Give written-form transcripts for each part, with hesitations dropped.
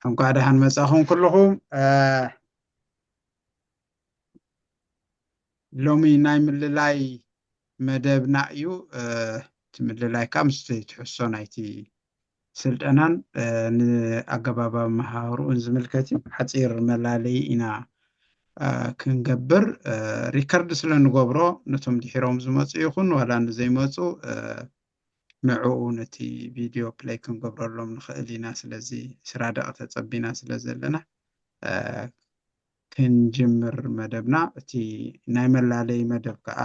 እንኳን ደህና መጻኹም ኩልኹም ሎሚ ናይ ምልላይ መደብና እዩ ትምልላይ ካብ ምስቲ ትሕሶ ናይቲ ስልጠናን ንኣገባብ መሃሩን ዝምልከት ሓፂር መላለይ ኢና ክንገብር ሪከርድ ስለ ንገብሮ ነቶም ድሒሮም ዝመፁ ይኹን ዋላ ንዘይመፁ ንዕኡ ነቲ ቪድዮ ፕሌይ ክንገብረሎም ንኽእል ኢና ስለዚ ስራደቕ ተፀቢና ስለ ዘለና ክንጅምር መደብና እቲ ናይ መላለይ መደብ ከዓ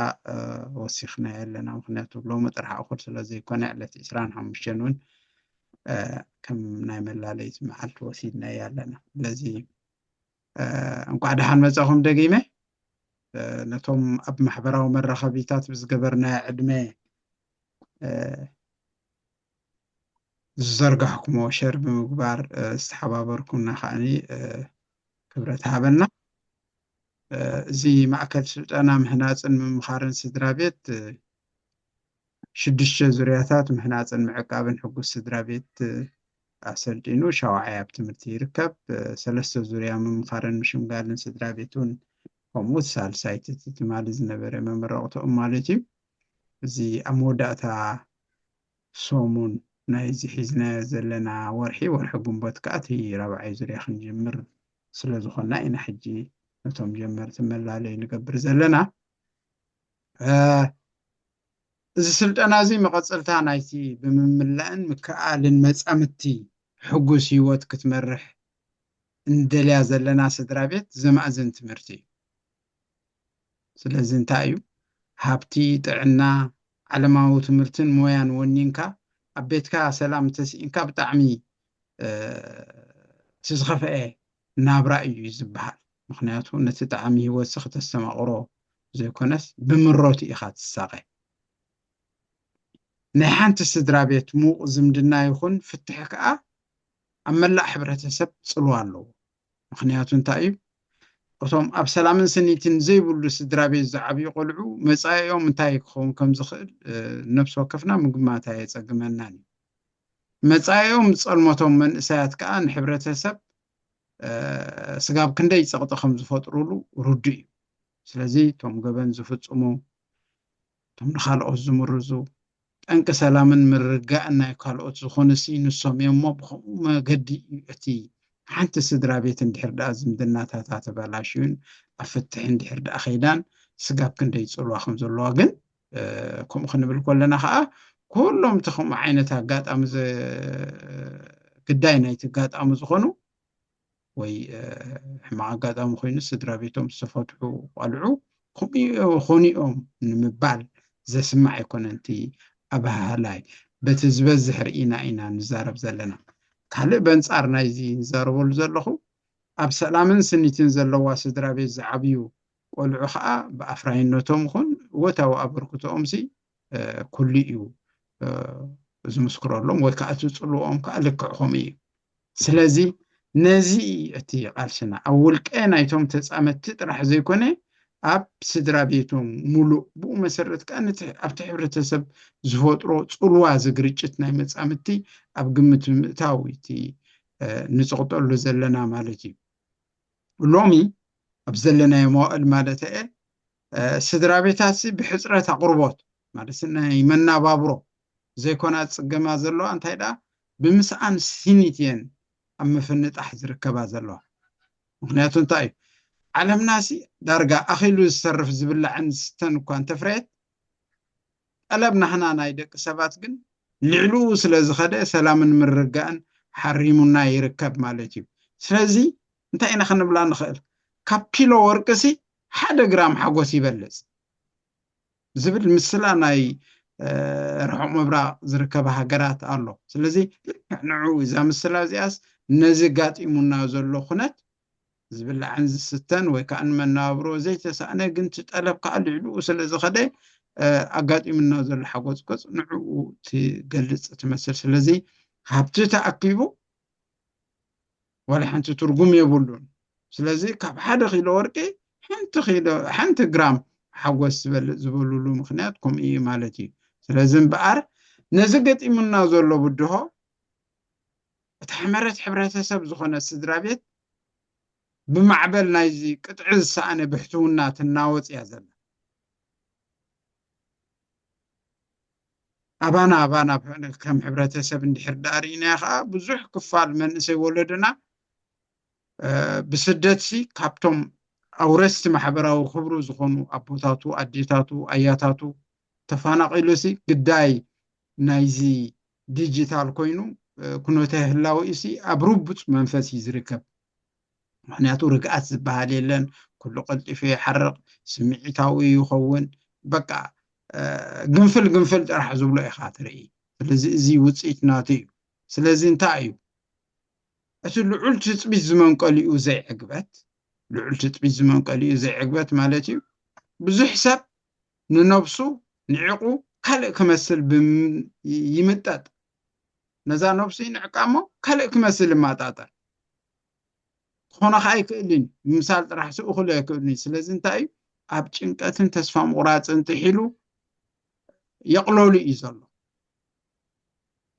ወሲኽና ኣለና ምክንያቱ ሎሚ ጥራሕ እኹል ስለ ዘይኮነ ዕለት 25 እውን ከም ናይ መላለይ መዓልቲ ወሲድና ኣለና ስለዚ እንኳዕ ደሓን መጻኹም ደጊመ ነቶም ኣብ ማሕበራዊ መራኸቢታት ብዝገበርና ዕድመ ዝዘርጋሕኩሞ ሸር ብምግባር ዝተሓባበርኩምና ከዓኒ ክብረት ሃበና እዚ ማዕከል ስልጠና ምህናፅን ምምኻርን ስድራ ቤት 6 ዙርያታት ምህናፅን ምዕቃብን ሕጉስ ስድራ ቤት ኣሰልጢኑ 7 ኣብ ትምህርቲ ይርከብ 3 ዙርያ ምምኻርን ምሽምጋልን ስድራ ቤቱን ከምኡ ሳልሳይ ትማሊ ዝነበረ መመረቕትኦም ማለት እዩ እዚ ኣብ መወዳእታ ሰሙን ናይ ዝሒዝና ዘለና ወርሒ ግንቦት ከዓ እቲ 4ይ ዙርያ ክንጅምር ስለ ዝኾና ኢና ሕጂ ነቶም ጀመርቲ መላለይ ንገብር ዘለና እዚ ስልጠና እዚ መቐፀልታ ናይቲ ብምምላእን ምክኣልን መፃምቲ ሕጉስ ህይወት ክትመርሕ እንደልያ ዘለና ስድራ ቤት ዘማእዝን ትምህርቲ እዩ ስለዚ እንታይ እዩ ሃብቲ ጥዕና ዓለማዊ ትምህርትን ሞያን ወኒንካ ኣብ ቤትካ ሰላም ተሲኢንካ ብጣዕሚ ዝኸፍአ ናብራ እዩ ዝበሃል ምክንያቱ ነቲ ጣዕሚ ህይወት ክትስተማቕሮ ዘይኮነስ ብምሮት ኢኻ ትሳቐ ናይ ሓንቲ ስድራ ቤት ሙቕ ዝምድና ይኹን ፍትሕ ከዓ ኣብ መላእ ሕብረተሰብ ፅልዋ ኣለዎ ምክንያቱ እንታይ እዩ እቶም ኣብ ሰላምን ስኒትን ዘይብሉ ስድራ ቤት ዝዓብዩ ቆልዑ መጻኢኦም እንታይ ክኸውን ከም ዝኽእል ነፍሲ ወከፍና ምግማት ኣየፀግመናን እዩ መጻኢኦም ፀልሞቶም መንእሰያት ከዓ ንሕብረተሰብ ስጋብ ክንደይ ፀቕጢ ከም ዝፈጥሩሉ ርዱእ እዩ ስለዚ እቶም ገበን ዝፍፅሙ እቶም ንኻልኦት ዝምርዙ ጠንቂ ሰላምን ምርጋእን ናይ ካልኦት ዝኾኑ ንሶም እዮም እሞ ብከምኡ መገዲ እቲ ሓንቲ ስድራ ቤት እንድሕር ደኣ ዝምድናታታ ተበላሽዩን ኣብ ፍትሒ እንድሕር ደኣ ኸይዳን ስጋብ ክንደይ ፅልዋ ከም ዘለዋ ግን ከምኡ ክንብል ከለና ከዓ ኩሎም እቲ ከምኡ ዓይነት ኣጋጣሚ ግዳይ ናይቲ ኣጋጣሚ ዝኾኑ ወይ ሕማቕ ኣጋጣሚ ኮይኑ ስድራ ቤቶም ዝተፈትሑ ቆልዑ ከምኡ ኾኒኦም ንምባል ዘስማዕ ኣይኮነን እቲ ኣባህላይ በቲ ዝበዝሕ ርኢና ኢና ንዛረብ ዘለና ካልእ በንፃር ናይዚ ንዛረበሉ ዘለኹ ኣብ ሰላምን ስኒትን ዘለዋ ስድራ ቤት ዝዓብዩ ቆልዑ ከዓ ብኣፍራይነቶም ይኹን ወታዊ ኣበርክቶኦም ኩሉ እዩ ዝምስክረሎም ወይ ከዓ እቲ ፅልውኦም ከዓ ልክዕ ከምኡ እዩ ስለዚ ነዚ እቲ ቃልስና ኣብ ውልቀ ናይቶም ተፃመቲ ጥራሕ ዘይኮነ ኣብ ስድራ ቤቶም ሙሉእ ብኡ መሰረት ከዓ ኣብቲ ሕብረተሰብ ዝፈጥሮ ፅልዋ ዝግርጭት ናይ መፃምቲ ኣብ ግምት ምእታው እቲ ንፅቕጠሉ ዘለና ማለት እዩ ሎሚ ኣብ ዘለናዮ መዋዕል ማለት እየ ስድራ ቤታት ብሕፅረት ኣቕርቦት ማለት ናይ መናባብሮ ዘይኮና ፅገማ ዘለዋ እንታይ ደኣ ብምስኣን ስኒት እየን ኣብ ምፍንጣሕ ዝርከባ ዘለዋ ምክንያቱ እንታይ እዩ ዓለምና ዳርጋ ኣኺሉ ዝሰርፍ ዝብላዕን ዝስተን እኳ እንተፍረየት ጠለብ ናህና ናይ ደቂ ሰባት ግን ልዕሉ ስለ ዝኸደ ሰላምን ምርጋእን ሓሪሙና ይርከብ ማለት እዩ ስለዚ እንታይ ኢና ክንብላ ንኽእል ካብ ኪሎ ወርቂ 1 ግራም ሓጎስ ይበልፅ ዝብል ምስላ ናይ ርሑቕ ምብራቕ ዝርከባ ሃገራት ኣሎ ስለዚ ንዑ እዛ ምስላ እዚኣስ ነዚ ጋጢሙና ዘሎ ኩነት ዝብላዕን ዝስተን ወይ ከዓ ንመነባብሮ ዘይተሳእነ ግን ትጠለብ ከዓ ልዕሉ ስለ ዝኸደ ኣጋጢሙና ዘሎ ሓጎስ ገፅ ንዕኡ ትገልፅ ትመስል ስለዚ ሃብቲ ተኣኪቡ ወላ ሓንቲ ትርጉም የብሉን ስለዚ ካብ 1 ኪሎ ወርቂ ሓንቲ ግራም ሓጎስ ዝበልፅ ዝበሉሉ ምክንያት ከምኡ እዩ ማለት እዩ ስለዚ እምበኣር ነዚ ገጢሙና ዘሎ ብድሆ تحمرت حبرته سب زخونة سدرا بيت بمعبل نايزي قطع السانة بحتونا تناوط يا زلمة أبانا كم حبرته سب اندحر دارينا خا بزح كفال من سي ولدنا بسدت سي كابتوم أورست محبراو خبرو زخونو أبوتاتو أديتاتو أياتاتو تفانق سي قداي نايزي ديجيتال كوينو كنوته هلاو إسي أبروبت منفسي زركب معناتو رقعت زبهال يلن كل قلت في حرق سمعتاوي يخون بقى قنفل راح زبلو إخاتري سلازي زي وصيت ناتي سلازي انتايو أتو لعلت تبي زمان قاليو زي عقبات لعلت تبي زمان قاليو زي عقبات مالتي بزو حساب ننبسو نعقو كالك كمثل يمتات نزا نبسي نعقامو كالك كمثل ما تاتا خونا خاي كإلين مثال راح سأخذ يكوني سلازي انتاي أب چنقتن تسفى مقرات انتحيلو يقلو لي إيزالو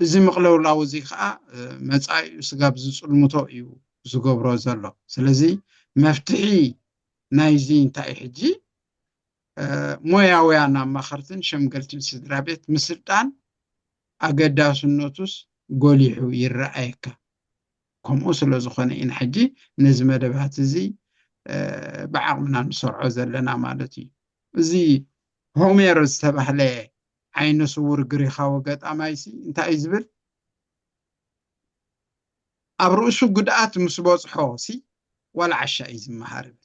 إزي مقلو لاوزي خاء مزاي سقاب زلمتو إيو زقوب روزالو سلازي مفتحي نايزي انتاي حجي موياويانا مخرتن شمقلتن سدرابيت مسلطان أقداس النوتوس قوليحو يرأيك كم أسلو زخونة إن حجي نزمة دبهات زي بعقمنا نسرعو زلنا مالتي زي هومير استبح لي عين صور قريخا وقت أمايسي انت أيزبل أبرؤسو قدعات مسبوز حوسي ولا عشاء إزم محارب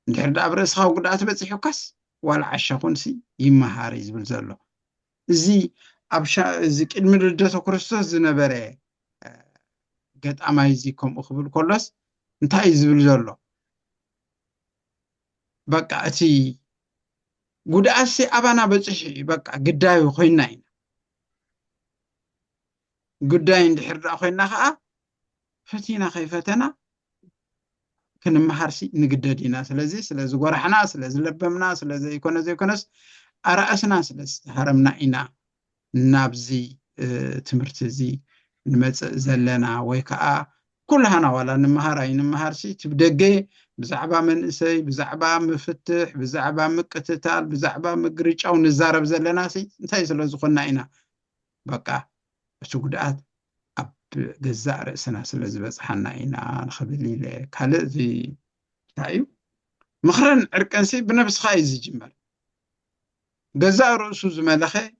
نحرد أبرؤسها وقدعات بزي حكاس ولا عشاء خونسي يمهار إزبل زلو زي أبشا زي كلمة ردتو كريستوس زنبري قد أمايزي كم أخبر كلس انت أيزبل زلو بقى أتي قدعات سي أبانا بزي بقى قدايو خويناين قداين دحرد أخوينا خاء فتينا خيفتنا كن محرسي نقددينا سلازي ورحنا سلازي لبمنا سلازي يكونس أرأسنا سلازي هرمنا إنا نابزي تمرتزي نمت زلنا ويكا كلها ولا نمهرسي تبدقي بزعبا من إسي بزعبا مفتح بزعبا مقتتال بزعبا مقريش أو نزارب زلنا سي انتهي سلازي خلنا إنا بقى بسو قدعات جزاء رأسنا سلازي بزحنا إنا نخبلي لك هل زي تايو مخرن عركنسي بنفس خايز جمال جزاء رأسو زمالخي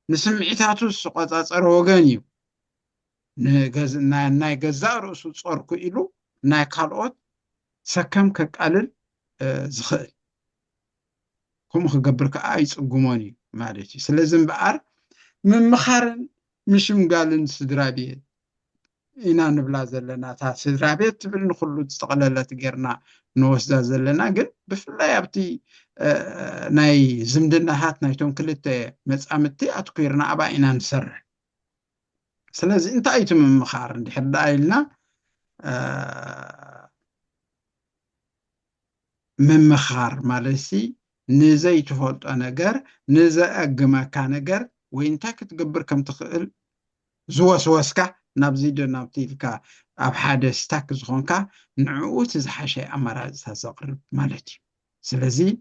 نسمعيتاتو السقاطات أروغانيو ناي جزاء رأسو تصوركو إلو ناي كالوت سكم كقالل زخل كم خقبرك آيس قموني مالتي سلازم بقار من مخرن مش مقالن سدرابيه إنا نبلا زلنا تا سدرابيت تبل نخلو تستقللت غيرنا نوسدا زلنا قل بفلا يابتي ناي زمدنا هات نايتون كلت مصامتي اتكيرنا ابا إنا نسر سلازي انت ايتم من مخار ندحر دايلنا من مخار مالسي نزي تفوت نجر نزي اقماكا نجر وينتا كتقبر كم تخيل زوسوسكا نابزي دو نابتيلكا أب حادة ستاك زخونكا نعوت زحاشي أمراض تزقرب مالتي سلازي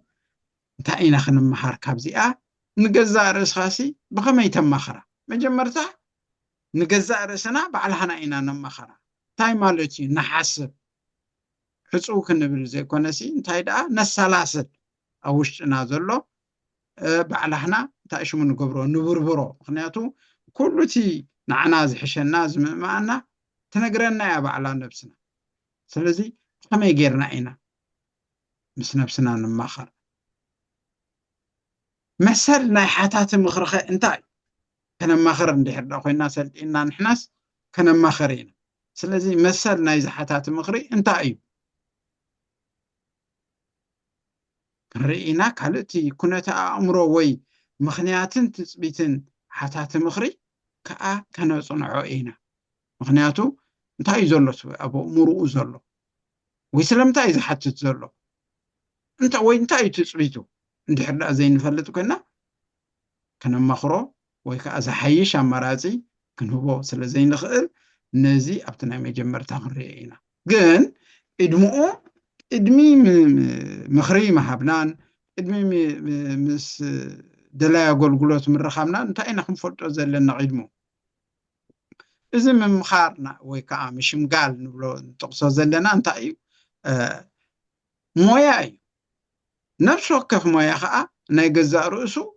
انتا اينا خنم محار كابزي نقزا رسخاسي بخما يتم مخرا مجمرتا نقزا رسنا بعلحنا اينا نمخرا تاي مالتي نحاسب حصوك النبل زي كونسي انتاي دا نسالاسل أوش نازلو بعلحنا تايشو من قبرو نبربرو خنياتو كله تي نعناز حشناز معنا تنقرنا يا بعلا نفسنا سلازي كما يغيرنا اينا مس نفسنا نماخر مثل ناي حاتات مخرخه انتاي كنا ماخر ندحر دا خوينا سلطينا نحناس كنا ماخرين سلازي مثل ناي زحاتات مخري انتاي رئينا كالتي كنت امرو وي مخنياتن تثبيتن حاتات مخري كأ كانوا صنعوا إينا مخنياتو انتاي زلو أبو مرؤو زلو ويسلمتا إذا حتت زلو انت وين انتاي تسبيتو انت حرنا زين فلتو كنا كان مخرو ويكا أزا حيش عمرازي كان هو سلا زين لخير نزي أبتنا مجمر تغرينا جن إدمو إدمي مخري محبنان إدمي مس دلايا قلقلوت من رخامنا انت أين خنفلت أزلنا إدمو إذا من مخارنا ويكا مش مقال نبلو تقصو زلنا انت أيو مويا أيو نفس وكف مويا خاء نايقزا رؤسو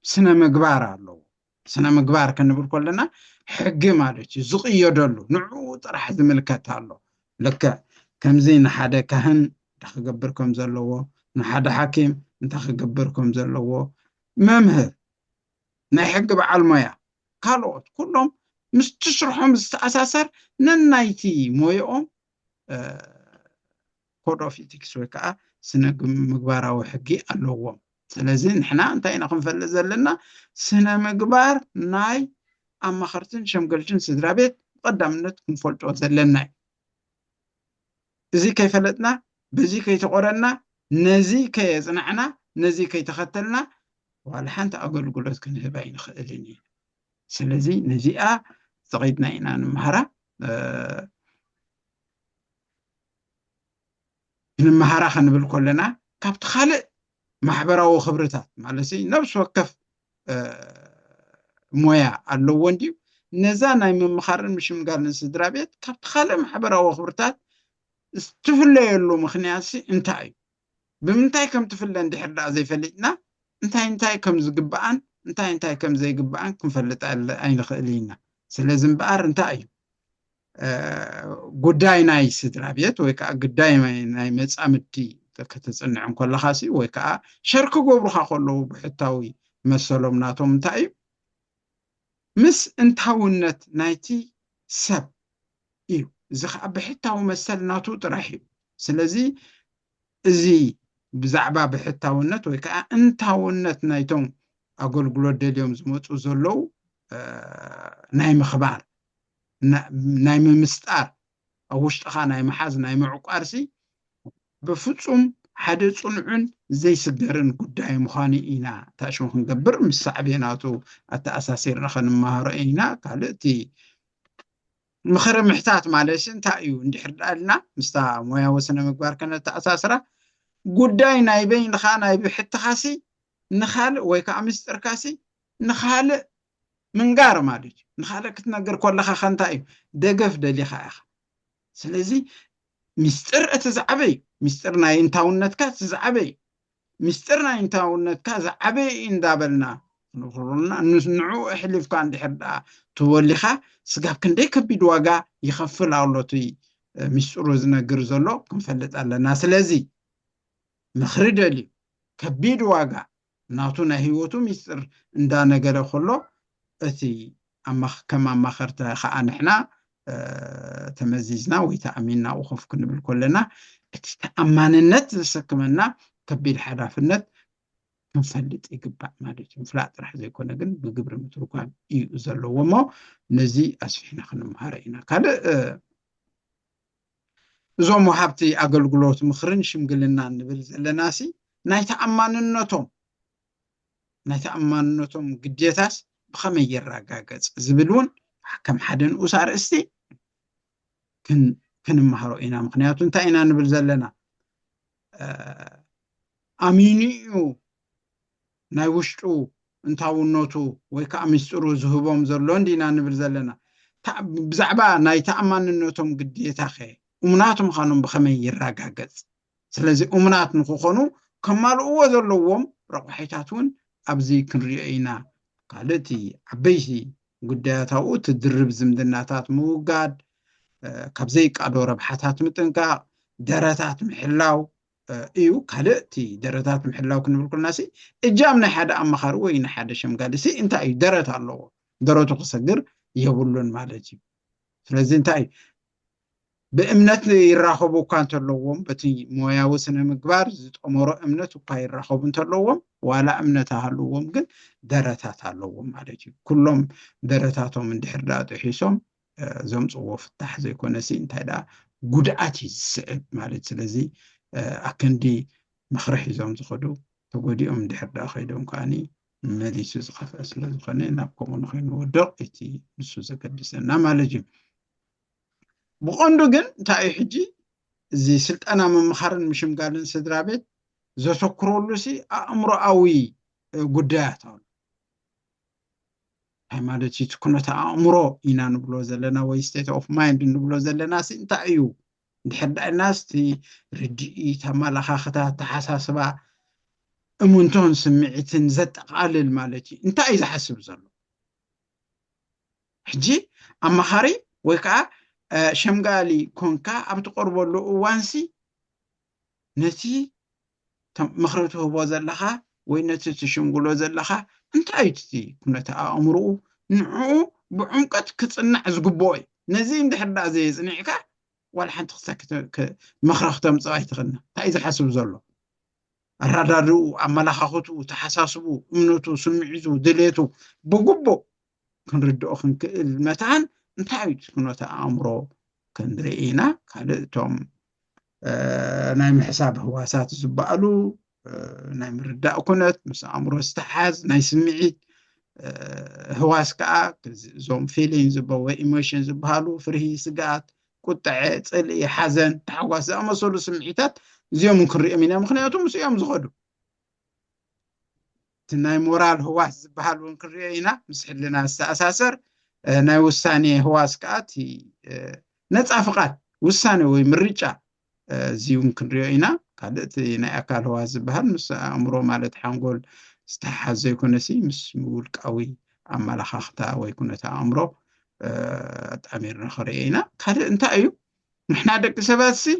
سنة مقبار الله سنة مقبار كان نقول كلنا حق مالك زقي يدلو نعو طرح ملكات الله لك كم زين حدا كهن تخبركم زلوا نحد حكيم انت خبركم زلوا ممهر نحق بعلميا قالوا كلهم مستشرحهم استأساسر ننايتي مويهم كود اوف ايثكس وكا سنة مقبار وحقي اللوهم ስለዚህ ንሕና እንታይ ኢና ክንፈልጥ ዘለና ስነ ምግባር ናይ ኣማኸርትን ሸምገልትን ስድራ ቤት ቀዳምነት ክንፈልጦ ዘለና እዚ ከይፈለጥና በዚ ከይተቆረና ነዚ ከየፅናዕና ነዚ ከይተኸተልና ዋላ ሓንቲ ኣገልግሎት ክንህብ ኣይንኽእልን ኢና ስለዚ ነዚኣ ዘቒድና ኢና ንምሃራ ንምሃራ ክንብል ከለና ካብቲ ካልእ ማሕበራዊ خبرታት ማለት ነብስ ወከፍ ሞያ ኣለዎ እንዲዩ ነዛ ናይ ምምኻርን ምሽምጋልን ስድራ ቤት ካብቲ ካልእ ማሕበራዊ خبرታት እስትፍለየሉ ምኽንያት እንታይ እዩ ብምንታይ ከም ትፍለ እንድሕር ዳኣ ዘይፈሊጥና እንታይ ከም ዝግባኣን እንታይ ከም ዘይግባኣን ክንፈልጥ ኣይንኽእል ኢና ስለዚ እምበኣር እንታይ እዩ ጉዳይ ናይ ስድራ ቤት ወይ ከዓ ጉዳይ ናይ መጻምድቲ ከተጽንዕን ኮለኻሲ ወይ ከዓ ሸርክ ገብሩኻ ከለዉ ብሕታዊ መሰሎም ናቶም እንታይ እዩ ምስ እንታውነት ናይቲ ሰብ እዩ እዚ ከዓ ብሕታዊ መሰል ናቱ ጥራሕ እዩ ስለዚ እዚ ብዛዕባ ብሕታውነት ወይ ከዓ እንታውነት ናይቶም ኣገልግሎት ደልዮም ዝመፁ ዘለዉ ናይ ምኽባር ናይ ምምስጣር ኣብ ውሽጥኻ ናይ መሓዝ ናይ ምዕቋርሲ بفصوم حد صنعن زي سدرن قداي مخاني إنا تاشون خنقبر مساعبيناتو التأساسير نخن مهارئينا قالتي مخرم محتات معلش انتايو اندحر لنا مستا مويا وسنة مقبار كانت تأساسرة قداي نايبين نخا نايبي حتى خاسي نخال ويكا مستر كاسي نخال من قار مالج نخال كتنقر كل خا خانتايو دقف دلي خايخ سلازي مستر اتزعبي مستر ناين تاونتك تزعبي مستر ناين تاونتك زعبي اندابلنا نقولنا نسنعو احلف كان دحدا توليخا سقاب كندي كبيد واغا يخفل اولوتي مسترو زنغر زلو كنفلط علينا سلازي مخرجلي كبيد واغا ناتونا هيوتو مستر اندا نغر خلو اتي اما كما ما خرت خا نحنا تمزيزنا ويتأميننا وخوف كنبل كلنا تأماننت سكمنا كبير حرافنت كنفلت يقبع مالك مفلات رح زي كنا جن بقبر متروكان يزلوا وما نزي أسفينا خنم هارينا كذا زوم وحبتي أقول قلوت مخرنش مقلنا نبل زلناسي نايتأماننتهم قديتاس بخمي الرقاقات زبلون كم حدن أسار استي كن مهارو إنا مخنياتو انتا إنا نبل زلنا أمينيو نايوشتو انتاو النوتو ويكا أميسترو زهبهم زرلون دينا نبل زلنا بزعبا ناي تأمان النوتهم قديتا أمناتهم خانم بخمي الراقاقات سلازي أمنات نخوخونو كمال أوه زرلوهم رقوحيتاتون أبزي كنريئينا قالتي عبيسي قديتاو تدرب زمدناتات موقاد كابزيك أدو ربحاتات متنكا دراتات محلاو إيو كالتي دراتات محلاو كنبل كل ناسي إجامنا حدا أما خاروين حدا شمقالسي انتا أي درات اللو دراتو قصقر يقولون مالجي فلازي انتا أي بإمنت يراخبو كانت اللوهم بتي مويا وسنة مقبار زيت أمورو إمنت وقاي يراخبو انت اللوهم ولا إمنتها اللوهم قل دراتات اللوهم مالجي كلهم دراتاتهم من دحردات وحيسهم زوم صوف تحت زي كنا سين تدا قدعتي سعد مالت سلزي أكندي مخرحي زوم تخدو تقولي دحر داخلهم كاني ماليس زخف أسلز خنين نبكم ونخين ودق إتي نسوز كدسنا مالجي ብቆንዱ ግን እንታይ እዩ ሕጂ እዚ ስልጠና ምምኻርን ምሽምጋልን ስድራ ቤት ዘተኩረሉ ሲ ኣእምሮኣዊ ጉዳያት ኣሎ እንታይ ማለት እዩ ኩነታ ኣእምሮ ኢና ንብሎ ዘለና ወይ ስቴት ኦፍ ማይንድ ንብሎ ዘለና ሲ እንታይ እዩ እንድሕር ዳእና ስቲ ርድኢት ኣመላኻኽታት ተሓሳስባ እሙንቶን ስምዒትን ዘጠቃልል ማለት እዩ እንታይ እዩ ዝሓስብ ዘሎ ሕጂ ኣማኻሪ ወይ ከዓ ሸምጋሊ ኮንካ ኣብ ትቀርበሉ እዋንሲ ነቲ ምኽሪ ትህቦ ዘለኻ ወይ ነቲ ትሽምግሎ ዘለኻ እንታይ እቲ ኩነታ ኣእምሮኡ ንዕኡ ብዕምቀት ክፅናዕ ዝግብኦ እዩ ነዚ እንድሕር ዳ ዘየፅኒዕካ ዋላ ሓንቲ ምኽሪ ክተምፅእ ኣይትኽእልና እንታይ እዩ ዝሓስብ ዘሎ ኣረዳድኡ ኣመላኻኽቱ ተሓሳስቡ እምነቱ ስምዒቱ ድሌቱ ብግቡእ ክንርድኦ ክንክእል መታን እንታይ እዩ ኩነታ ኣእምሮ ክንርኢ ኢና ካልእ እቶም ናይ ምሕሳብ ህዋሳት ዝበኣሉ ናይ ምርዳእ ኩነት ምስ ኣእምሮ ዝተሓዝ ናይ ስምዒት ህዋስ ከዓ እዞም ፊሊንግ ዝበሃሉ ወይ ኢሞሽን ዝበሃሉ ፍርሂ ስግኣት ቁጥዐ ፅልኢ ሓዘን ተሓጓስ ዝኣመሰሉ ስምዒታት እዚኦም ክንሪኦም ኢና ምክንያቱም ምስኦም ዝኸዱ እቲ ናይ ሞራል ህዋስ ዝበሃል እውን ክንሪኦ ኢና ምስ ሕልና ዝተኣሳሰር ናይ ውሳኔ ህዋስ ከዓ እቲ ነፃ ፍቃድ ውሳኔ ወይ ምርጫ እዚ እውን ክንሪኦ ኢና ካልእ እቲ ናይ ኣካል ህዋስ ዝበሃል ምስ ኣእምሮ ማለት ሓንጎል ዝተሓሓዝ ዘይኮነሲ ምስ ውልቃዊ ኣመላኻኽታ ወይ ኩነታ ኣእምሮ ኣጣሚርና ክሪኦ ኢና ካልእ እንታይ እዩ ንሕና ደቂ ሰባት ሲ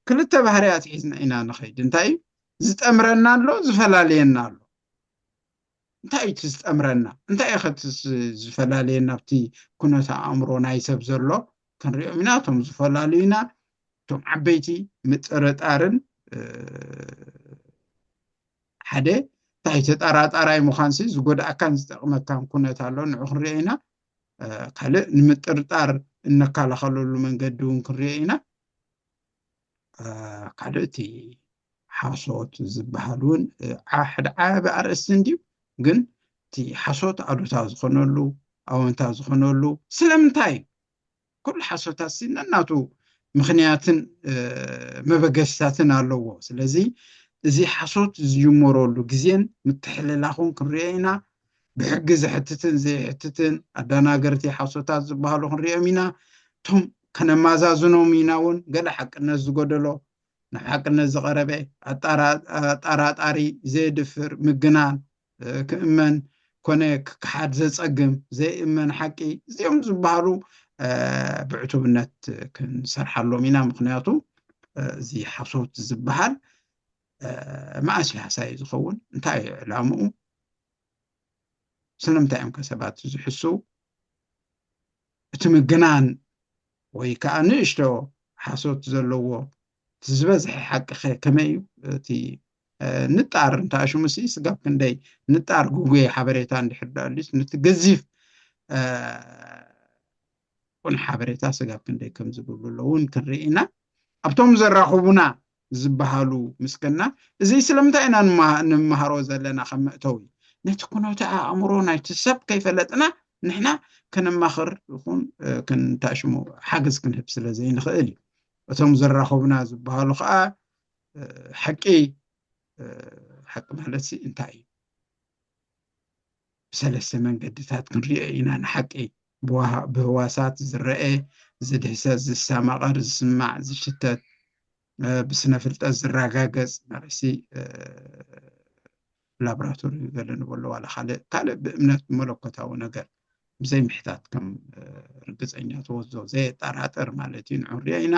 ክልተ ባህርያት ሒዝና ኢና ንኸይድ እንታይ እዩ ዝጠምረና ኣሎ ዝፈላለየና ኣሎ እንታይ እዩ ዝጠምረና እንታይ እዩ ኸቲ ዝፈላለየና ኣብቲ ኩነታ ኣእምሮ ናይ ሰብ ዘሎ ክንሪኦም ኢና እቶም ዝፈላለዩና እቶም ዓበይቲ ምጥርጣርን ሓደ እንታይ ተጠራጣራይ ምዃንሲ ዝጎዳእካን ዝጠቕመካን ኩነት ኣሎ ንዑ ክንሪኦ ኢና ካልእ ንምጥርጣር እነከላኸለሉ መንገዲ እውን ክንሪኦ ኢና ካልእ እቲ ሓሶት ዝበሃል እውን ሓደ ዓቢ ኣርእስቲ እንድዩ ግን እቲ ሓሶት ኣሉታዊ ዝኾነሉ ኣወንታዊ ዝኾነሉ ስለምንታይ ኩሉ ሓሶታት ሲ ነናቱ ምክንያትን መበገስታትን ኣለዎ ስለዚ እዚ ሓሶት ዝጅመረሉ ግዜን ምትሕልላኹን ክንሪኦ ኢና ብሕጊ ዝሕትትን ዘይሕትትን ኣደናገርቲ ሓሶታት ዝበሃሉ ክንሪኦም ኢና እቶም ከነማዛዝኖም ኢና እውን ገለ ሓቅነት ዝጎደሎ ናብ ሓቅነት ዝቐረበ ኣጠራጣሪ ዘየድፍር ምግናን ክእመን ኮነ ክሓድ ዘፀግም ዘይእመን ሓቂ እዚኦም ዝበሃሉ ብዕቱብነት ክንሰርሓሎም ኢና ምክንያቱ እዚ ሓሶት ዝበሃል ማእሲ ሓሳይ ዝኸውን እንታይ እዩ ዕላምኡ ስለምንታይ እዮም ከሰባት ዝሕሱ እቲ ምግናን ወይ ከዓ ንእሽቶ ሓሶት ዘለዎ እቲ ዝበዝሐ ሓቂ ከመይ እዩ እቲ ንጣር እንታሽሙ ሲ ስጋብ ክንደይ ንጣር ጉጉየ ሓበሬታ እንድሕር ዳልዩስ ነቲ ገዚፍ ቁን ሓበሬታ ስጋብ ክንደይ ከም ዝብሉ እውን ክንርኢ ኢና ኣብቶም ዘራኽቡና ዝበሃሉ ምስክና እዚ ስለምንታይ ኢና ንምሃሮ ዘለና ከም መእተዊ ነቲ ኩነታ ኣእምሮ ናይቲ ሰብ ከይፈለጥና ንሕና ከነማኽር ይኹን ክንታሽሙ ሓገዝ ክንህብ ስለ ዘይንኽእል እዩ እቶም ዘራኽቡና ዝበሃሉ ከዓ ሓቂ ማለት እንታይ እዩ ብሰለስተ መንገድታት ክንሪኦ ኢና ንሓቂ ብህዋሳት ዝረአ ዝድህሰት ዝሰማቐር ዝስማዕ ዝሽተት ብስነ ፍልጠት ዝረጋገፅ ማለት ላቦራቶሪ ገለ ንበሎ ዋላ ካልእ ብእምነት መለኮታዊ ነገር ብዘይ ምሕታት ከም ርግፀኛ ተወዞ ዘየጠራጥር ማለት እዩ ንዕሪኦ ኢና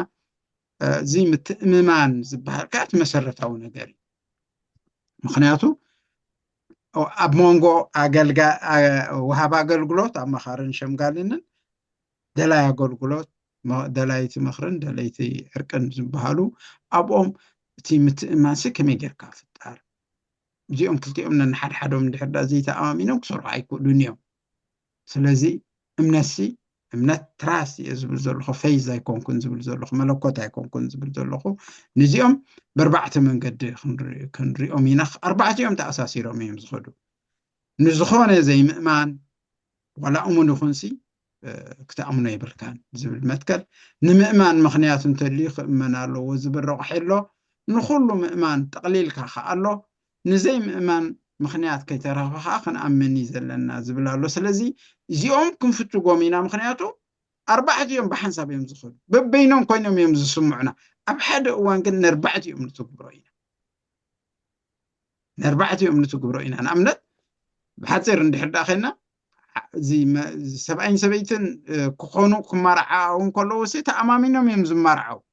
እዚ ምትእምማን ዝበሃል ከዓ እቲ መሰረታዊ ነገር እዩ ምክንያቱ ኣብ መንጎ ወሃብ ኣገልግሎት ኣመኻርን ሸምጋልንን ደላይ ኣገልግሎት ደላይቲ ምኽርን ደላይቲ ዕርቅን ዝበሃሉ ኣብኦም እቲ ምትእምማንሲ ከመይ ጌርካ ፍጣር እዚኦም ክልቲኦም ነንሓድሓዶም እንድሕር ዳ ዘይተኣማሚኖም ክሰርሑ ኣይክእሉን እዮም ስለዚ እምነት ትራስ እየ ዝብል ዘለኹ ፌዝ ኣይኮንኩን ዝብል ዘለኹ መለኮት ኣይኮንኩን ዝብል ዘለኹ ነዚኦም ብኣርባዕተ መንገዲ ክንሪኦም ኢና ኣርባዕቲኦም ተኣሳሲሮም እዮም ዝኸዱ ንዝኾነ ዘይምእማን ዋላ እሙን ይኹንሲ كتأمنوا يبلكان زبل متكل نمأمان مخنيات تليخ منالو وزبرق حلو نخلو مأمان تقليل كخالو نزي مأمان مخنيات كي ترى خن أمني زلنا زبلالو سلزي زيوم كن فتو قومينا مخنياتو 4 يوم بحنساب يوم زخل ببينهم كوينهم يوم زسمعنا أبحد وان كن 4 يوم نتقبروين 4 يوم نتقبروين أنا أمنت بحصير ندحر داخلنا زي سبعين سبيتن كخونو كمارعاون كله وسي تأمامينهم يوم زمارعاو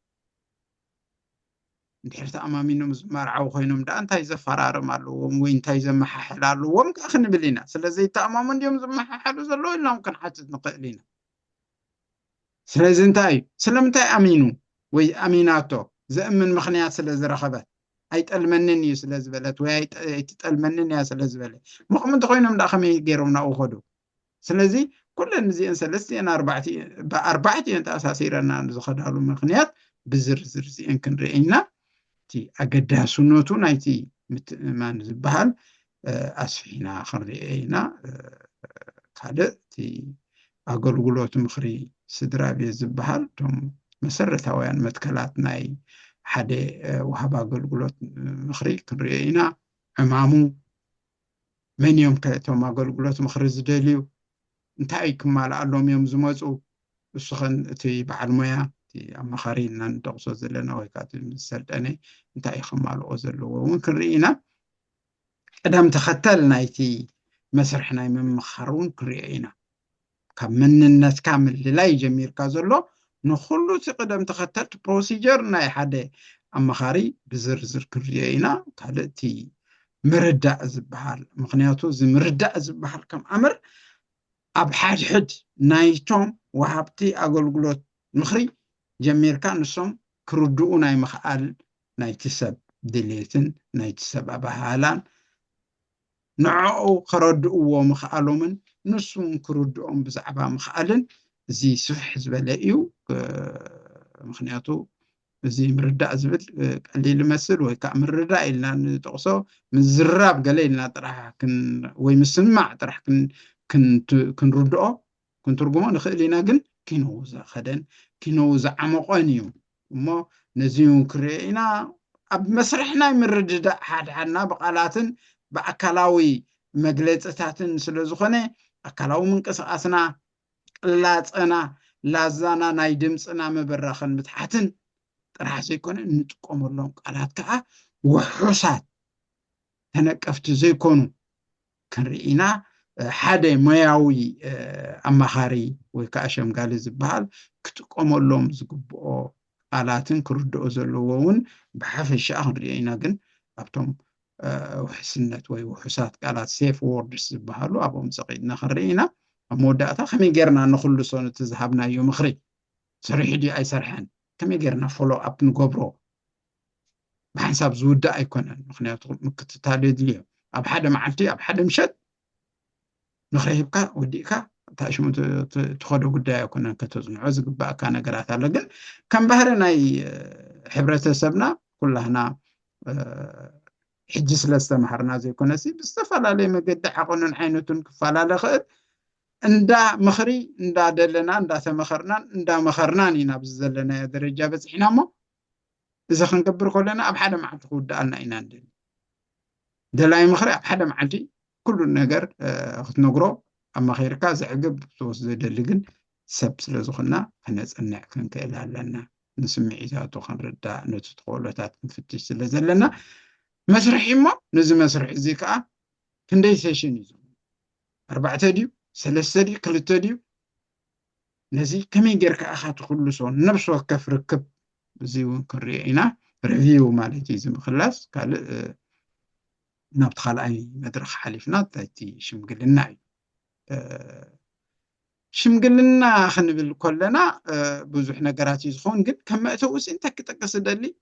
ندحر تأمامينهم زمارعاو خوينهم دا انتاي زفرار مالو وين تاي زمححلالو وم كأخن بلينا سلازي تأمامن يوم زمححلو زلو إلا ممكن حاجة نقلينا سلازي انتاي سلمتاي أمينو وي أميناتو زأمن مخنيات سلازي رخبات أيتألمنن يسلاز بلت وأيتألمنن يا سلاز بلت مخمن تخوينهم دا خمي جيرومنا أخدو سلازي كل النزي سلستي أنا 4 أنت أساسيرنا نزخدالو مخنيات بزرزر زي إنكن رأينا تي أجدها سنوتو نايتي ما نزبهال أسفينا خريئينا كالة تي أقولقلوت مخري سدرابي زبهال توم مسرت هوان متكلات ناي حدا وهبا أقولقلوت مخري كريئينا أمامو من يوم كتوم أقولقلوت مخري زداليو انتاي كمال ألوم يوم زموزو السخن تي بعلميا تي أما خارينا ندقصو زلنا ويكاتي مسلطاني انتاي خمال أوزلو وممكن رئينا قدام تختلنا يتي مسرحنا من مخارون كريئينا كمن الناس كامل للاي جمير كازلو نخلو قدام تختلت بروسيجر ناي حدا أما خاري بزرزر كريئينا كالتي مرداء زبحال مغنياتو زي مرداء زبحال كم أمر أب حد نايتوم وهابتي أقولقلوت مخري جمير كان نسوم كردو ناي مخال نايتسب دليتن نايتسب أبهالان نعو خردو ومخالو من نسوم كردو بزعبا مخالن زي سفح زبلائيو مخنياتو زي مرداء زبل قليل مسل ويكا مرداء إلنا نتقصو من الزراب قليلنا طرح كن ويمسمع طرح كن ردو كن ترجمه نخلينا جن كينوزا خدن كينوزا عمقانيو ما نزيون كرينا أب مسرحنا من حد حنا بقالاتن بأكلاوي مجلساتن سلزخنة أكلاو من قصصنا لا لازانا نايدمسنا مبرخن متحتن راح يكون نتقوم لهم قالات كأ وحوسات تنقفت زيكونو كان رئينا حدا مياوي أمخاري وكأشم قال زبال كتقوم لهم زقبو قالاتن كردو زلوون بحفش أخر رئينا جن أبتم وحسنت وحسات قالات سيف ووردس زبالو أبو مسقيدنا خرينا موداتا خمي غيرنا نخلو سونة تذهبنا يوم خري سريح دي أي سرحان كمي غيرنا فولو أب نقبرو بحساب زودا أيكونن مخنياتو مكتتالي دليو أب حدا معلتي أب حدا مشد نخريبكا وديكا تاشمو تخدو قدا يكونن كتوزن عزق بقى كان قرات لقن كان بهرنا حبرة سبنا كلنا حجس لستمحرنا زي كونسي بستفال علي مقد حقنن حينتون كفالا لخير اندا مخري اندا دلنا اندا تمخرنا اندا مخرناني نابز زلنا درجة بس حنا مو إذا خنقبر كلنا أب حدا معك تقول دالنا إنان دلاي مخري أب حدا معتي كل النجار نقرأ أما خير كاز عقب توس دلقن سب سلزخنا فنزلنا كنكيلها لنا نسمع إذا تخن ردا نتدخلات نفتش سلزلنا مسرح ما نزل مسرح زيكا كندي سيشن يزو 4 ديو 3 ديو 3 ديو نزي كم يجرك أخذ كل صون نفس وكف ركب زيو كرينا ريفيو مالتي زي مخلص قال نبتخل أي مدرخ حليفنا تأتي شمقلنا شمقلنا خلنا بالكلنا بزحنا قراتي زخون قد كم أتوس أنت كتقصد لي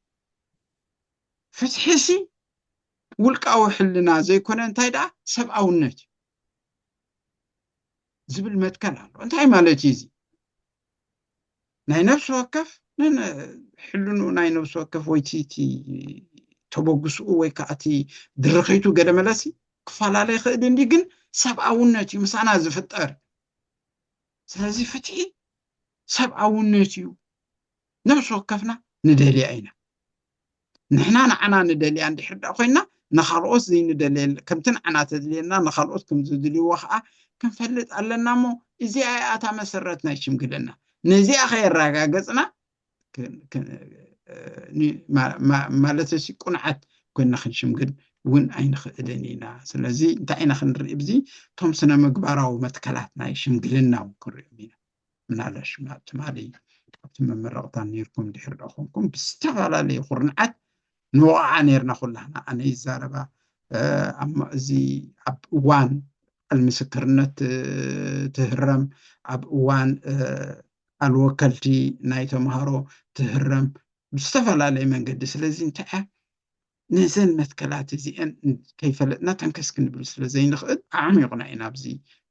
فتحسي والقاو حلنا زي كنا انتاي دا 7 ونت زبل ما تكلم انتاي مالتي زي ناي نفس وقف حلنو ناي نفس وقف ويتي تبوغسو ويكاتي درخيتو قدملاسي كفالالي خدين دي جن 7 ونت مسانا زفطر ስለዚህ ፍትሒ ሰብኣውነት እዩ ነብሲ ወከፍና ንደልያ ኢና ንሕና ንዓና ንደልያ እንድሕር ዳ ኮይና ንኻልኦት ዘይንደልየ ከምቲ ንዓና ተድልየና ንኻልኦት ከም ዝድልይዎ ከዓ ክንፈልጥ ኣለና እሞ እዚኣ እታ መሰረት ናይ ሽምግልና ነዚኣ ከየረጋገፅና ማለት እዚ ቁንዓት ኮይና ክንሽምግል እውን ኣይንኽእልን ኢና ስለዚ እንታይ ኢና ክንርኢ ብዚ እቶም ስነ ምግባራዊ መትከላት ናይ ሽምግልና ክንሪኦም ኢና ምናልባሽ ትማሊ ኣብቲ መመረቕታ ነይርኩም ድሕር ዳ ኮንኩም ብዝተፈላለዩ ኩርንዓት ንወቕዓ ነርና ኩላና ኣነ ይዛረባ እዚ ኣብ እዋን ምስክርነት ትህረም ኣብ እዋን ኣልወከልቲ ናይ ተምሃሮ ትህረም ብዝተፈላለየ መንገዲ ስለዚ እንታይ ነዘን መትከላት እዚአን ከይፈለጥና ተንከስ ክንብል ስለዘይንኽእል ዓሚቑና ኢና ኣብዚ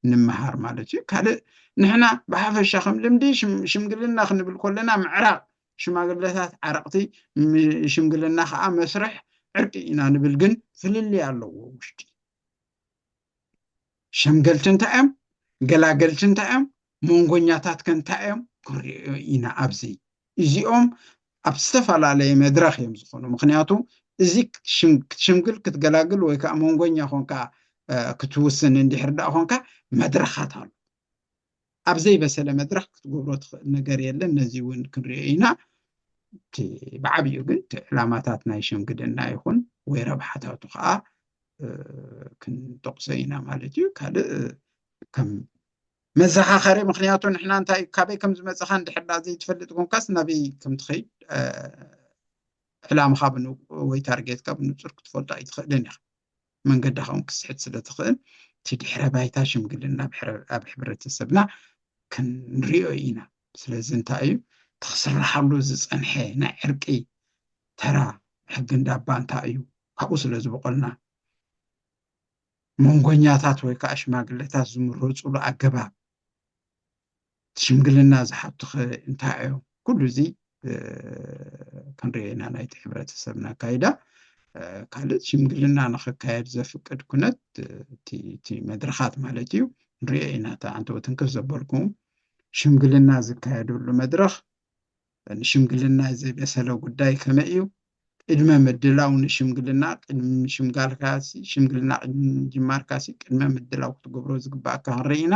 ንምሃር ማለት እዩ ካልእ ንሕና ብሓፈሻ ከም ልምዲ ሽምግልና ክንብል ከለና ምዕራቕ ሽማግለታት ዓረቕቲ ሽምግልና ከዓ መስርሕ ዕርቂ ኢና ንብል ግን ፍልልይ ኣለዎ ውሽጢ ሸምገልቲ እንታይ እዮም ገላገልቲ እንታይ እዮም መንጎኛታት ከ እንታይ እዮም ክሪኦ ኢና ኣብዚ እዚኦም ኣብ ዝተፈላለየ መድረኽ እዮም ዝኾኑ ምክንያቱ እዚ ክትሽምግል ክትገላግል ወይ ከዓ መንጎኛ ኮንካ ክትውስን እንድሕር ዳ ኮንካ መድረኻት ኣሉ ኣብ ዘይበሰለ መድረኽ ክትገብሮ ትኽእል ነገር የለን ነዚ እውን ክንሪኦ ኢና ብዓብዩ ግን ዕላማታት ናይ ሽምግልና ይኹን ወይ ረብሓታቱ ከዓ ክንጠቕሶ ኢና ማለት እዩ ካልእ ከም መዘኻኸሪ ምክንያቱ ንሕና እንታይ ካበይ ከም ዝመፅኻ እንድሕር ዳ ዘይትፈልጥ ኮንካስ ናበይ ከም ትኸይድ ዕላምኻ ወይ ታርጌትካ ብንፁር ክትፈልጦ ኣይትኽእልን ኢኻ መንገድኻ እውን ክስሕት ስለትኽእል እቲ ድሕረ ባይታ ሽምግልና ኣብ ሕብረተሰብና ክንሪኦ ኢና ስለዚ እንታይ እዩ ተኽስራሓሉ ዝፀንሐ ናይ ዕርቂ ተራ ሕጊ እንዳባ እንታይ እዩ ካብኡ ስለ ዝበቆልና መንጎኛታት ወይ ከዓ ሽማግለታት ዝምረፅሉ ኣገባብ ሽምግልና ዝሓቱ እንታይ እዮም ኩሉ እዚ ክንሪኦ ኢና ናይቲ ሕብረተሰብና ካይዳ ካልእ ሽምግልና ንኽካየድ ዘፍቅድ ኩነት እቲ መድረኻት ማለት እዩ ንሪኦ ኢና ኣንተ ትንክፍ ዘበልኩም ሽምግልና ዝካየደሉ መድረኽ ንሽምግልና ዘይበሰለ ጉዳይ ከመይ እዩ ቅድመ ምድላው ንሽምግልና ቅድሚ ምሽምጋልካሲ ሽምግልና ቅድሚ ምጅማርካሲ ቅድመ ምድላው ክትገብሮ ዝግባእካ ክንርኢ ኢና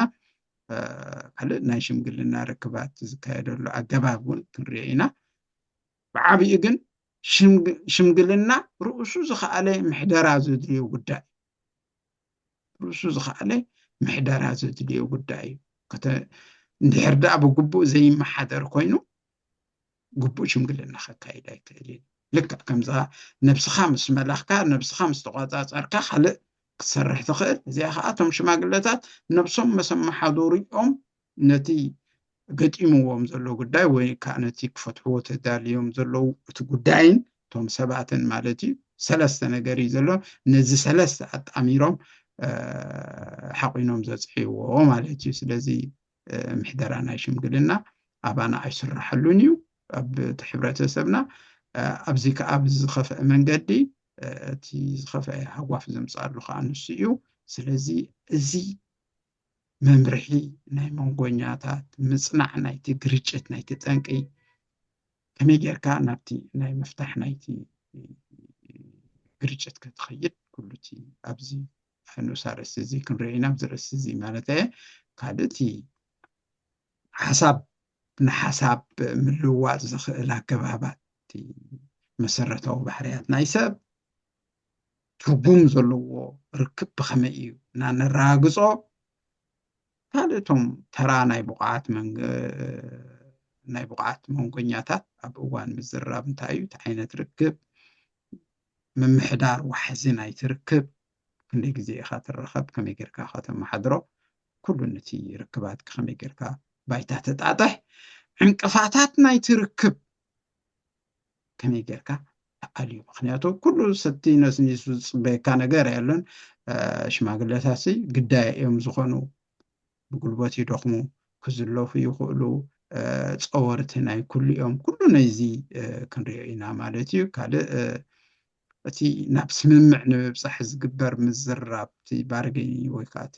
ካልእ ናይ ሽምግልና ርክባት ዝካየደሉ ኣገባብ እውን ክንሪኦ ኢና ብዓብኡ ግን ሽምግልና ርእሱ ዝኸኣለ ምሕደራ ዘድልዮ ጉዳይ ርእሱ ዝኸኣለ ምሕደራ ዘድልዮ ጉዳይ እዩ እንድሕር ዳ ብግቡእ ዘይመሓደር ኮይኑ ግቡእ ሽምግልና ከካይድ ኣይክእልን ልክዕ ከምዛ ነብስኻ ምስ መላኽካ ነብስኻ ምስ ተቆፃፀርካ ካልእ ክትሰርሕ ትኽእል እዚኣ ከዓ እቶም ሽማግለታት ነብሶም መሰማሓደሪኦም ነቲ ገጢምዎም ዘሎ ጉዳይ ወይ ከዓ ነቲ ክፈትሕዎ ተዳልዮም ዘለው እቲ ጉዳይን እቶም ሰባትን ማለት እዩ ሰለስተ ነገር እዩ ዘሎ ነዚ ሰለስተ ኣጣሚሮም ሓቂኖም ዘፅሕይዎ ማለት እዩ ስለዚ ምሕደራ ናይ ሽምግልና ኣባና ኣይስራሐሉን እዩ ኣብ ሕብረተሰብና ኣብዚ ከዓ ብዝኸፍአ መንገዲ እቲ ዝኸፍአ ሃዋፍ ዘምፅኣሉ ከዓ ንሱ እዩ ስለዚ እዚ መምርሒ ናይ መንጎኛታት ምፅናዕ ናይቲ ግርጭት ናይቲ ጠንቂ ከመይ ጌርካ ናብቲ ናይ ምፍታሕ ናይቲ ግርጭት ክትኸይድ ኩሉ እቲ ኣብዚ ንኡስ ኣርእስቲ እዚ ክንሪኦ ኢና ኣብዚ ርእስቲ እዚ ማለት እየ ካልእ እቲ ሓሳብ ንሓሳብ ምልውዋጥ ዝኽእል ኣገባባት እቲ መሰረታዊ ባህርያት ናይ ሰብ ትርጉም ዘለዎ ርክብ ብኸመይ እዩ እናነራግፆ ካልእ እቶም ተራ ናይ ብቕዓት መንጎኛታት ኣብ እዋን ምዝራብ እንታይ እዩ እቲ ዓይነት ርክብ ምምሕዳር ዋሕዚ ናይቲ ርክብ ክንደይ ግዜ ኢኻ ትረኸብ ከመይ ጌርካ ኢኻ ተመሓድሮ ኩሉ ነቲ ርክባት ከመይ ጌርካ ባይታ ተጣጥሕ ዕንቅፋታት ናይቲ ርክብ ከመይ ጌርካ ተኣልዩ ምክንያቱ ኩሉ ሰቲ ነስኒሱ ዝፅበየካ ነገር የለን ሽማግለታት ግዳይ እዮም ዝኾኑ ብጉልበት ይደኽሙ ክዝለፉ ይኽእሉ ፀወርቲ ናይ ኩሉ እዮም ኩሉ ነዚ ክንሪኦ ኢና ማለት እዩ ካልእ እቲ ናብ ስምምዕ ንምብፃሕ ዝግበር ምዝራብ እቲ ባርገኒ ወይ ከዓ እቲ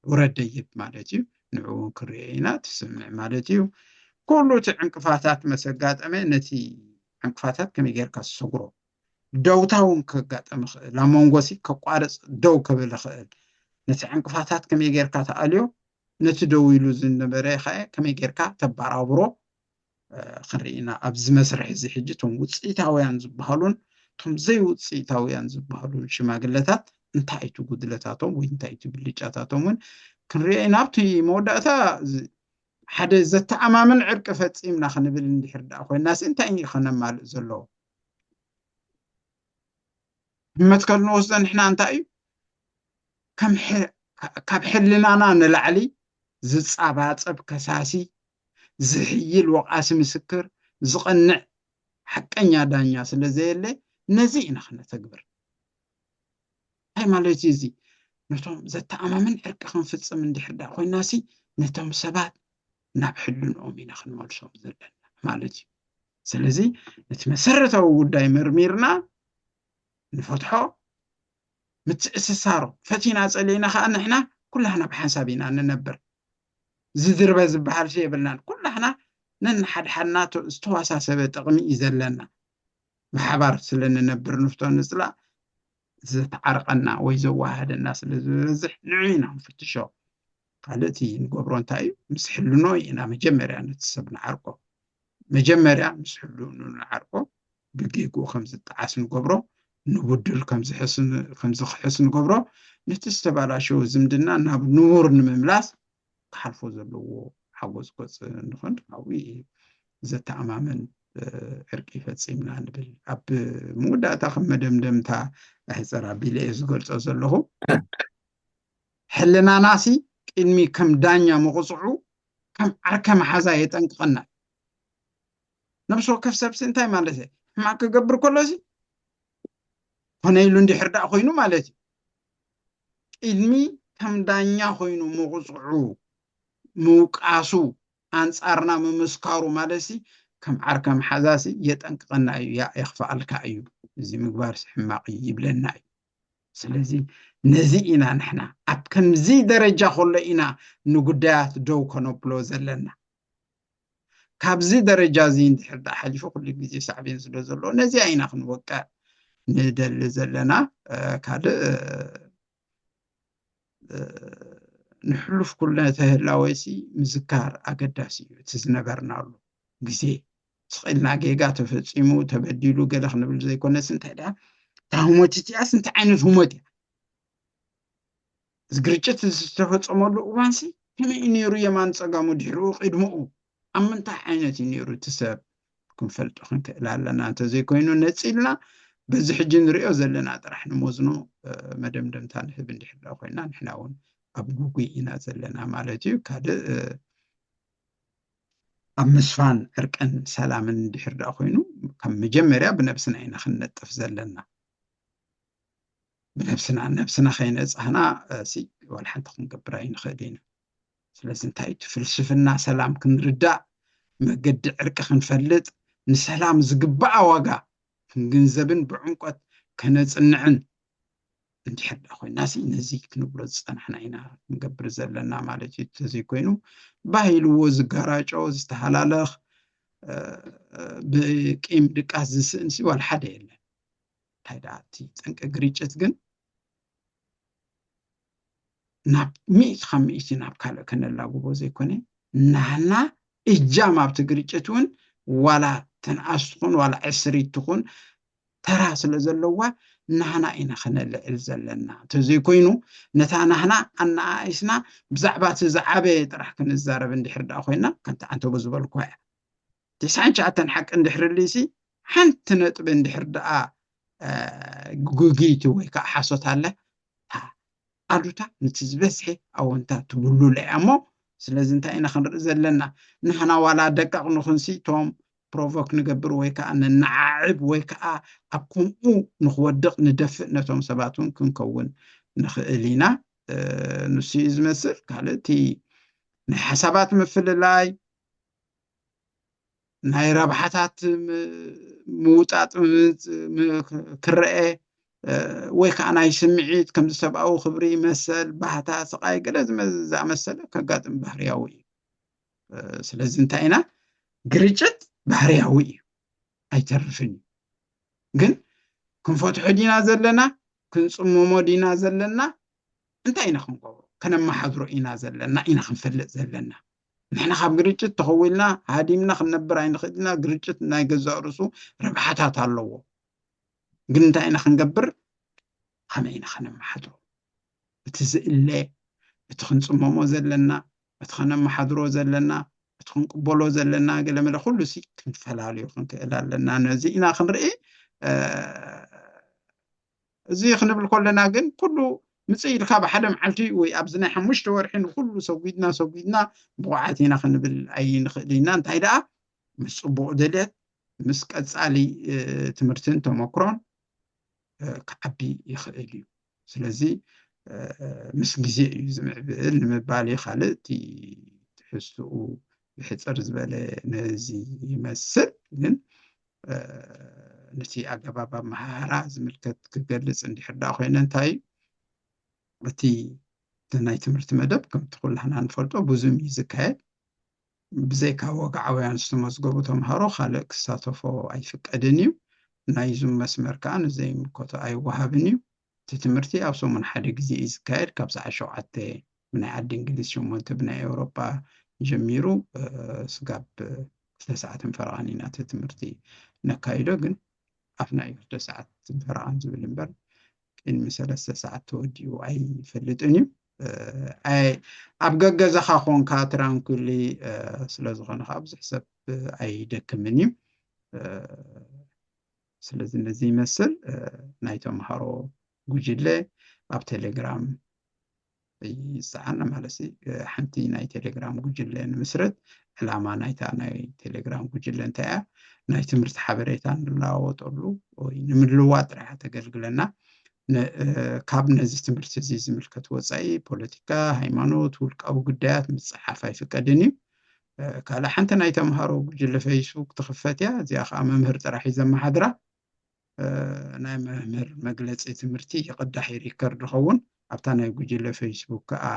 ውረደይብ ማለት እዩ نعو كرينا تسمع مالتيو كله تعنقفاتات مسقات نتي عنقفاتات كم يجير كالسقرو دوتاون كقاتم لا مونغوسي كقارص دو كبل خال نتي عنقفاتات كم يجير كاتاليو نتي دو يلوزن نبره خا كم يجير كتبارابرو خرينا أبز مسرح زي حجتهم وصيتاويان زبهالون تم زي وصيتاويان زبهالون شماغلتات انتايتو قدلتاتهم وانتايتو بليجاتاتهم كنرينا بتي موداتا حدا زتعمامن عرق فصيمنا خنبل اندحر دا خو الناس انتاي خنمال زلو متكل نوصل نحنا انتاي كم كاب حلنا نلعلي زصاباصب كساسي زحيل وقاس مسكر زقنع حقኛ ዳኛ ስለዘየለ ነዚህ ኢናخنا ተግብር አይ ማለት እዚ ነቶም ዘተአማምን ዕርቅ ክንፍጽም እንድሕዳ ኮይናሲ ነቶም ሰባት ናብ ሕልንኦም ኢና ክንመልሶም ዘለና ማለት እዩ ስለዚ እቲ መሰረታዊ ጉዳይ መርሚርና ንፈትሖ ምትእስሳሮ ፈቲና ጸለይና ከዓ ንሕና ኩላህና ብሓንሳብ ኢና ንነብር ዝድርበ ዝበሃል ሸይ የብልናን ኩላህና نحد حنا استواسا سبت قمي يزلنا بحبار سلنا نبر نفتون نسلا زت عرقنا ويزوهد الناس اللي زح نعينهم في التشو قالتي نقبرون تاي مسحلونو ينا مجمريا نتسبنا عرقو مجمريا مسحلونو عرقو بقيقو 5 عاس نقبرو نبدل خمس حسن نقبرو نتستبالا شو زمدنا ناب نور نمملاس حرفو زلو حوز قص نخند قوي زتعمامن عرقي فصيمنا نبل اب مودا تخمدم دمتا احصرا بيليز قلص زلو حلنا ناسي انمي كم دانيا مقصعو كم عركم حزا يطنقنا نفسو كفسب سنتاي مالتي ما كغبر كلسي هنيلو اندي حردا خوينو مالتي انمي كم دانيا خوينو مقصعو موقاسو انصارنا ممسكارو مالسي كم عركم حزاسي يطنقنا يا يخفى الكايو زي مغبار حماقي يبلنا سلازي نزينا نحنا ابكم زي درجه خلينا نغدات دو كنوبلو زلنا كابزي درجه زي اندحر حليفو كل غزي صعبين زلو نزي اينا خنوقع ندل زلنا كاد نحلف كلنا تهلاويسي مذكار اقداسي تزنبرنا له غزي تخيلنا جيغا تفصيمو تبديلو قال خنبل زي كنا سنتدا تاهموتي اسنت عينت هموتي زغرچت تفصملو وانسي كما ينيرو يمان صقامو ديرو قدمو امنت عينت ينيرو تسب كنفلط خنك لالنا انت زي كوينو نصيلنا بزي حجن ريو زلنا طرح نموزنو مدمدم تانحب اندحدا خوينا نحناون ابغوغي انا زلنا مالتي كاد امسفان ارقن سلام اندحدا خوينو كم مجمريا بنفسنا اينا خنطف زلنا بنفسنا خين اصحنا سي ولا حد نقبراين خدينا سلازم تايت فلسفنا سلام كنردا مقد عرق خنفلط نسلام زقبا واغا كنزبن بعمقت كنصنعن اندحد اخوي ناسي نزي كنبلو صنحنا اينا نقبر زلنا مالتي تزي كوينو باهيلو زغراچو زتحلالخ بقيم دقاس زسنسي ولا حد يله تايداتي صنق غريچت ግን ناب ميت خميسي ناب كاله كنلاغو بوزي كوني نانا اجام ابت غريچتون ولا تناسخون ولا عسري تكون تراس لزلوا نحنا اينا خنل الزلنا تزي كوينو نتانا هنا ان ايسنا بزعبات زعابه طرح كنزارب اندحر دا خوينا كنت انت بزبلكو تسعنچاتن حق اندحر ليسي حنت نطب اندحر دا غوغيتو ويكا حاسوت الله አዱታ ንትዝበስሒ او انت تبلو لعمو ስለዚህ እንታ ኢና خنرእ ዘለና ንحنا ዋላ ደቃቅ ንኹንሲ ቶም بروفوك نقبر ويكا أن نععب ويكا أبكمو نخودق ندفق نتوم سباتون كنكون نخلينا نسيز مثل قالتي نحسابات مثل لاي ناي ربحاتات موتات كرئة ወይ ከዓ ናይ ስምዒት ከም ሰብኣዊ ክብሪ መሰል ባህታ ስቃይ ገለ ዝኣመሰለ ከጋጥም ባህርያዊ እዩ ስለዚ እንታይ ኢና ግርጭት ባህርያዊ እዩ ኣይተርፍን ግን ክንፈትሖ ዲና ዘለና ክንፅመሞ ዲና ዘለና እንታይ ኢና ክንገብሮ ከነመሓድሮ ኢና ዘለና ኢና ክንፈልጥ ዘለና ንሕና ካብ ግርጭት ተኸዊልና ሃዲምና ክንነብር ኣይንኽእልና ግርጭት ናይ ገዛእ ርእሱ ረብሓታት ኣለዎ ግን እንታይ ኢና ክንገብር ከመይ ኢና ከነመሓድሮ እቲ ዝእለ እቲ ክንፅመሞ ዘለና እቲ ከነመሓድሮ ዘለና እቲ ክንቅበሎ ዘለና ገለመለ ኩሉ ሲ ክንፈላለዩ ክንክእል ኣለና ነዚ ኢና ክንርኢ እዚ ክንብል ከለና ግን ኩሉ ምፅእ ኢልካ ብሓደ መዓልቲ ወይ ኣብዚ ናይ 5 ወርሒ ንኩሉ ሰጉድና ብቑዓት ኢና ክንብል ኣይንኽእል ኢና እንታይ ደኣ ምስ ፅቡቕ ድሌት ምስ ቀፃሊ ትምህርትን ተመክሮን ክዓቢ ይኽእል እዩ ስለዚ ምስ ግዜ እዩ ዝምዕብል ንምባል ካልእ እቲ ትሕዝትኡ ብሕፅር ዝበለ ነዚ ይመስል ግን ነቲ ኣገባብ ኣመሃራ ዝምልከት ክገልፅ እንድሕር ዳ ኮይነ እንታይ እቲ ናይ ትምህርቲ መደብ ከምቲ ኩላህና ንፈልጦ ብዙም እዩ ዝካየድ ብዘይካ ወግዓውያን ዝተመዝገቡ ተምሃሮ ካልእ ክሳተፎ ኣይፍቀድን እዩ ናይ ዙም መስመር ከዓ ንዘይምልከቶ ኣይወሃብን እዩ እቲ ትምህርቲ ኣብ ሰሙን ሓደ ግዜ እዩ ዝካየድ ካብ ሰዓት 7 ብናይ ዓዲ እንግሊዝ 8 ብናይ ኤውሮጳ ጀሚሩ ስጋብ 2 ሰዓት ፈረቓን ኢና እቲ ትምህርቲ ነካይዶ ግን ኣብ ናይ 2 ሰዓት ፈረቓን ዝብል እምበር ቅድሚ 3 ሰዓት ተወዲኡ ኣይፈልጥን እዩ ኣብ ገገዛኻ ኮንካ ትራንኩሊ ስለዝኾነ ከዓ ብዙሕ ሰብ ኣይደክምን እዩ ስለዚ ነዚ ይመስል ናይ ተምሃሮ ጉጅለ ኣብ ቴሌግራም ይፀዓና ማለት ሓንቲ ናይ ቴሌግራም ጉጅለ ንምስረት ዕላማ ናይታ ናይ ቴሌግራም ጉጅለ እንታይ እያ ናይ ትምህርቲ ሓበሬታ ንለዋወጠሉ ወይ ንምልውዋጥ ጥራሕ ተገልግለና ካብ ነዚ ትምህርቲ እዚ ዝምልከት ወፃኢ ፖለቲካ ሃይማኖት ውልቃዊ ጉዳያት ምፅሓፍ ኣይፍቀድን እዩ ካልእ ሓንቲ ናይ ተምሃሮ ጉጅለ ፌስቡክ ትኽፈት እያ እዚኣ ከዓ መምህር ጥራሕ እዩ ዘመሓድራ ናይ መምህር መግለፂ ትምህርቲ ይቅዳሕ ሪከርድ ይኸውን ኣብታ ናይ ጉጅለ ፌስቡክ ከዓ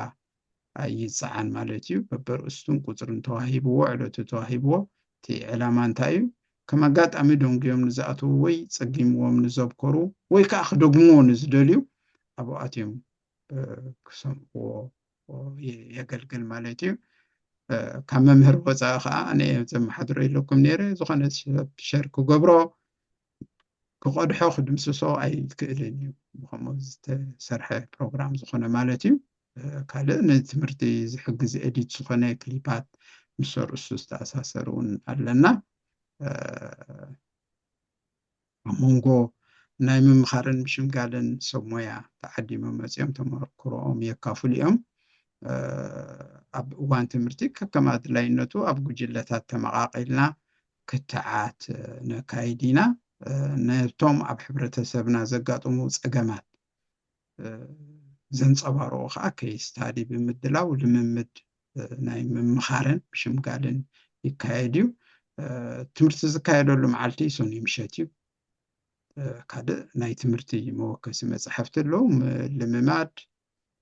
ይፀዓን ማለት እዩ በበርእስቱን ቁፅርን ተዋሂብዎ ዕለቱ ተዋሂብዎ እቲ ዕላማ እንታይ እዩ ከም ኣጋጣሚ ደንጉዮም ንዝኣተዉ ወይ ፀጊምዎም ንዘብከሩ ወይ ከዓ ክደግምዎ ንዝደልዩ ኣብኡ ኣትዮም ክሰምዕዎ የገልግል ማለት እዩ ካብ መምህር ወፃኢ ከዓ ኣነ ዘመሓድሮ የለኩም ነይረ ዝኾነ ሰብ ሸር ክገብሮ ክቆድሖ ክድምስሶ ኣይክእልን እዩ ብከምኡ ዝተሰርሐ ፕሮግራም ዝኾነ ማለት እዩ ካልእ ንትምህርቲ ዝሕግዝ ኤዲት ዝኾነ ክሊፓት ምስ ርእሱ ዝተኣሳሰሩ እውን ኣለና ኣብ መንጎ ናይ ምምኻርን ምሽምጋልን ሰብ ሞያ ተዓዲሞም መፅኦም ተመክሮኦም የካፍሉ እዮም ኣብ እዋን ትምህርቲ ከከም ኣድላይነቱ ኣብ ጉጅለታት ተመቃቂልና ክትዓት ነካይድ ኢና ነቶም ኣብ ሕብረተሰብና ዘጋጥሙ ፀገማት ዘንፀባርቑ ከዓ ኬስ ስታዲ ብምድላው ልምምድ ናይ ምምኻርን ምሽምጋልን ይካየድ እዩ ትምህርቲ ዝካየደሉ መዓልቲ ሰኒ ምሸት እዩ ካልእ ናይ ትምህርቲ መወከሲ መፅሓፍቲ ኣለዉ ልምማድ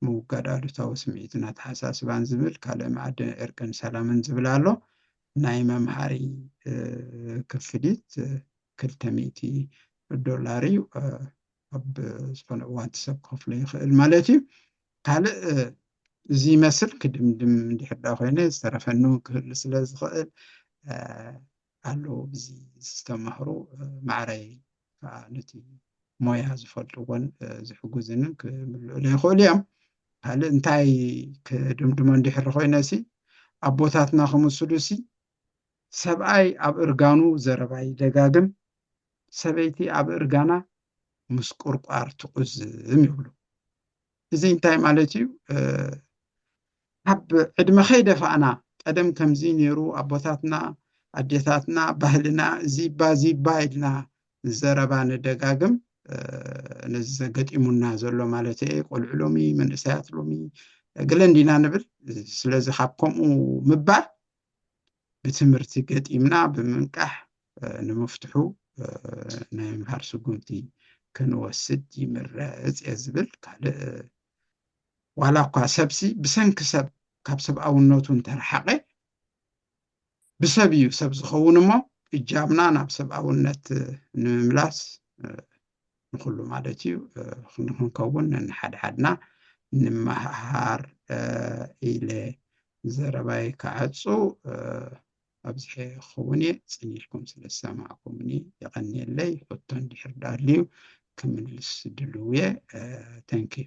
ምውጋድ ኣሉታዊ ስምዒትን ኣተሓሳስባን ዝብል ካልእ መኣዲ ዕርቅን ሰላምን ዝብል ኣሎ ናይ መምሃሪ ክፍሊት $200 እዩ ኣብ ዝኾነ እዋን ሰብ ከፍሎ ይኽእል ማለት እዩ ካልእ እዚ ይመስል ክድምድም እንድሕር ዳ ኮይነ ዝተረፈኑ ክህሉ ስለ ዝኽእል ኣሎ ብዚ ዝተማህሩ ማዕረይ ከዓ ነቲ ሞያ ዝፈልጥዎን ዝሕግዝንን ክምልእሉ ይኽእሉ እዮም ካልእ እንታይ ክድምድሞ እንድሕር ኮይነ ሲ ኣቦታትና ክምስሉ ሲ ሰብኣይ ኣብ እርጋኑ ዘረባይ ደጋግም ሰበይቲ ኣብ እርጋና ምስ ቁርቋር ትቁዝም ይብሉ እዚ እንታይ ማለት እዩ ኣብ ዕድመ ከይደፋእና ቀደም ከምዚ ነይሩ ኣቦታትና ኣዴታትና ባህልና ዚባ ኢልና ዘረባ ንደጋግም ነዚ ዘገጢሙና ዘሎ ማለት እየ ቆልዑ ሎሚ መንእሰያት ሎሚ ገለንዲና ንብል ስለዚ ካብ ከምኡ ምባል ብትምህርቲ ገጢምና ብምንቃሕ ንምፍትሑ ናይ ምምሃር ስጉምቲ ክንወስድ ይምረፅ እየ ዝብል ካልእ ዋላ እኳ ሰብሲ ብሰንኪ ሰብ ካብ ሰብኣውነቱ እንተረሓቐ ብሰብ እዩ ሰብ ዝኸውን እሞ እጃምና ናብ ሰብኣውነት ንምምላስ ንኩሉ ማለት እዩ ክንከውን ንሓድሓድና ንምሃር ኢለ ዘረባይ ክዓፁ ኣብዚ ክኸውን እየ ፅኒኢልኩም ስለ ዝሰማዕኩምኒ ይቀኒየለይ ሕቶ እንድሕር ዳልዩ ክምልስ ድልው እየ ተንኪዩ